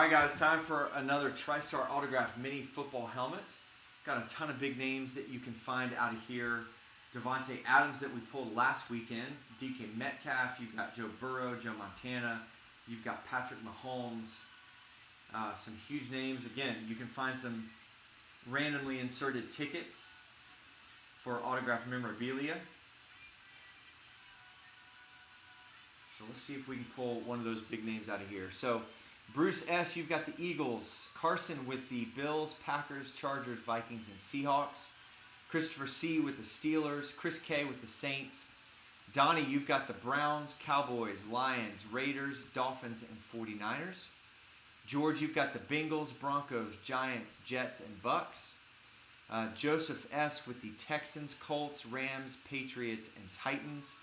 Alright guys, time for another Tristar autograph mini football helmet. Got a ton of big names that you can find out of here. Devontae Adams that we pulled last weekend. DK Metcalf, you've got Joe Burrow, Joe Montana. You've got Patrick Mahomes. Some huge names. Again, you can find some randomly inserted tickets for autograph memorabilia. So let's see if we can pull one of those big names out of here. So Bruce S., you've got the Eagles. Carson with the Bills, Packers, Chargers, Vikings, and Seahawks. Christopher C. with the Steelers. Chris K. with the Saints. Donnie, you've got the Browns, Cowboys, Lions, Raiders, Dolphins, and 49ers. George, you've got the Bengals, Broncos, Giants, Jets, and Bucks. Joseph S. with the Texans, Colts, Rams, Patriots, and Titans.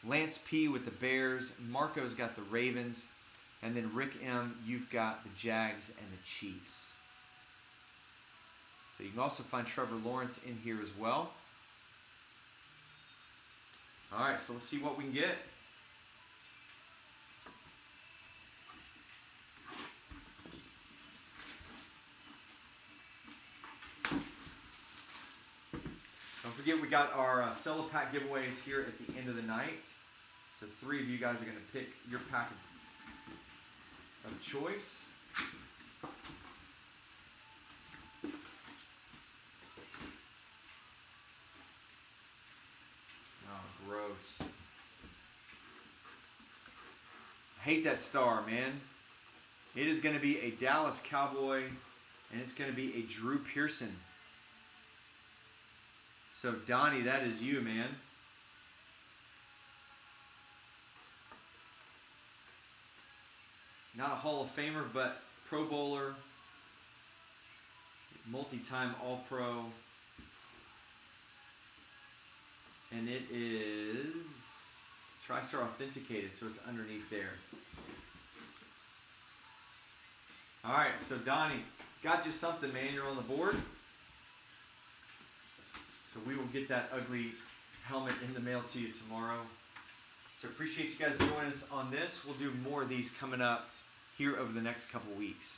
Lance P. with the Bears. Marco's got the Ravens. And then Rick M., you've got the Jags and the Chiefs. So you can also find Trevor Lawrence in here as well. All right, so let's see what we can get. Don't forget, we got our Cello Pack giveaways here at the end of the night. So 3 of you guys are going to pick your pack of choice. Oh, gross. I hate that star, man. It is going to be a Dallas Cowboy, and it's going to be a Drew Pearson. So, Donnie, that is you, man. Not a Hall of Famer, but Pro Bowler, multi-time All-Pro. And it is Tristar authenticated, so it's underneath there. All right, so Donnie, got you something, man. You're on the board. So we will get that ugly helmet in the mail to you tomorrow. So appreciate you guys joining us on this. We'll do more of these coming up here over the next couple weeks.